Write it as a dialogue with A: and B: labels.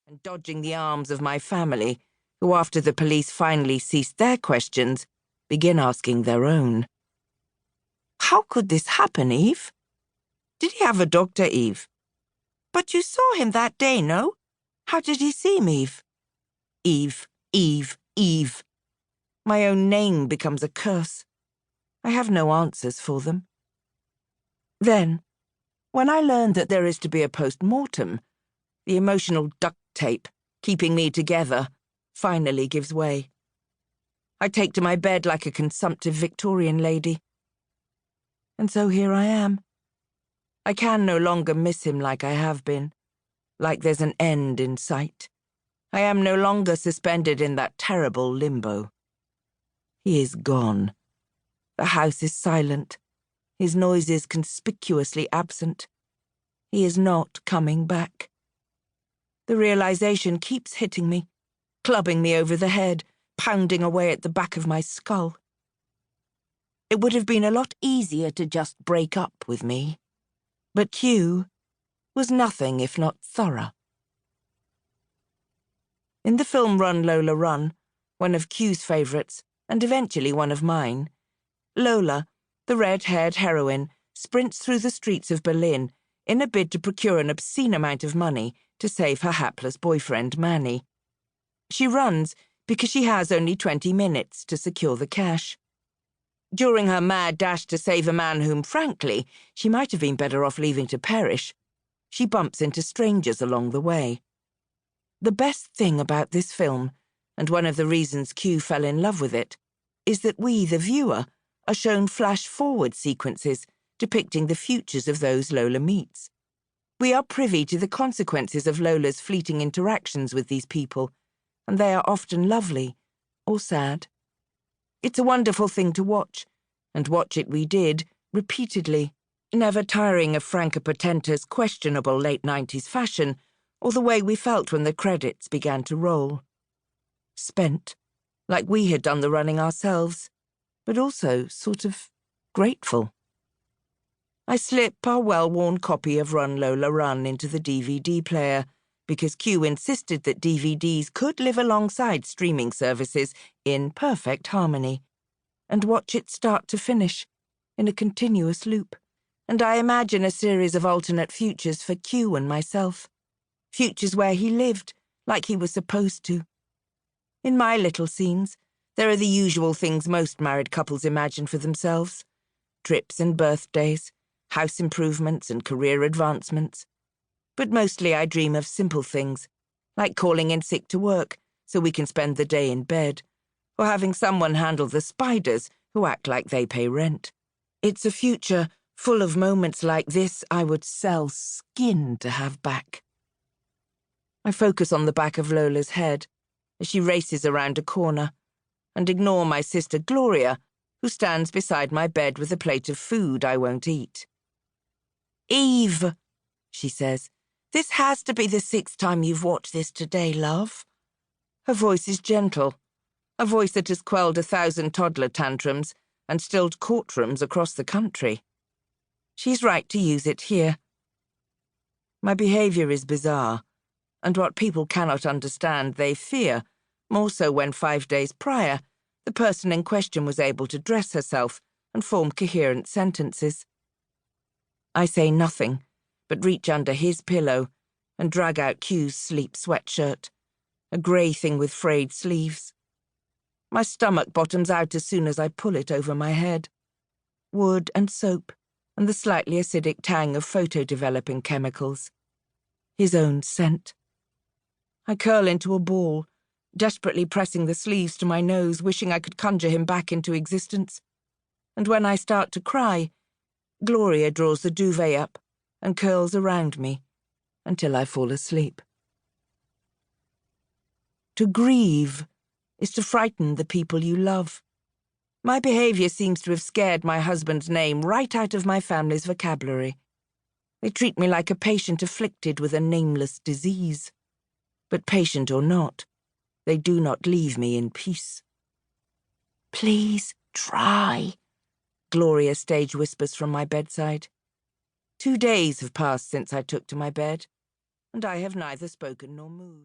A: and dodging the arms of my family, who, after the police finally ceased their questions, begin asking their own. How could this happen, Eve? Did he have a doctor, Eve? But you saw him that day, no? How did he seem, Eve? Eve, Eve, Eve. My own name becomes a curse. I have no answers for them. Then, when I learned that there is to be a post-mortem, the emotional duct tape, keeping me together, finally gives way. I take to my bed like a consumptive Victorian lady. And so here I am. I can no longer miss him like I have been, like there's an end in sight. I am no longer suspended in that terrible limbo. He is gone. The house is silent. His noises conspicuously absent. He is not coming back. The realization keeps hitting me, clubbing me over the head, pounding away at the back of my skull. It would have been a lot easier to just break up with me. But Q was nothing if not thorough. In the film Run, Lola, Run, one of Q's favourites, and eventually one of mine, Lola, the red-haired heroine, sprints through the streets of Berlin in a bid to procure an obscene amount of money to save her hapless boyfriend, Manny. She runs because she has only 20 minutes to secure the cash. During her mad dash to save a man whom, frankly, she might have been better off leaving to perish, she bumps into strangers along the way. The best thing about this film, and one of the reasons Q fell in love with it, is that we, the viewer, are shown flash-forward sequences depicting the futures of those Lola meets. We are privy to the consequences of Lola's fleeting interactions with these people, and they are often lovely or sad. It's a wonderful thing to watch, and watch it we did, repeatedly, never tiring of Franca Potenta's questionable late 90s fashion, or the way we felt when the credits began to roll. Spent, like we had done the running ourselves, but also sort of grateful. I slip our well-worn copy of Run, Lola, Run into the DVD player, because Q insisted that DVDs could live alongside streaming services in perfect harmony, and watch it start to finish, in a continuous loop. And I imagine a series of alternate futures for Q and myself. Futures where he lived, like he was supposed to. In my little scenes, there are the usual things most married couples imagine for themselves. Trips and birthdays, house improvements and career advancements. But mostly I dream of simple things, like calling in sick to work so we can spend the day in bed, or having someone handle the spiders who act like they pay rent. It's a future full of moments like this I would sell skin to have back. I focus on the back of Lola's head as she races around a corner, and ignore my sister Gloria, who stands beside my bed with a plate of food I won't eat. "Eve," she says, "this has to be the 6th time you've watched this today, love." Her voice is gentle, a voice that has quelled 1,000 toddler tantrums and stilled courtrooms across the country. She's right to use it here. My behaviour is bizarre, and what people cannot understand they fear, more so when 5 days prior, the person in question was able to dress herself and form coherent sentences. I say nothing, but reach under his pillow and drag out Q's sleep sweatshirt, a grey thing with frayed sleeves. My stomach bottoms out as soon as I pull it over my head. Wood and soap, and the slightly acidic tang of photo-developing chemicals. His own scent. I curl into a ball, desperately pressing the sleeves to my nose, wishing I could conjure him back into existence. And when I start to cry, Gloria draws the duvet up and curls around me until I fall asleep. To grieve is to frighten the people you love. My behaviour seems to have scared my husband's name right out of my family's vocabulary. They treat me like a patient afflicted with a nameless disease. But patient or not, they do not leave me in peace. "Please try," Gloria stage whispers from my bedside. 2 days have passed since I took to my bed, and I have neither spoken nor moved.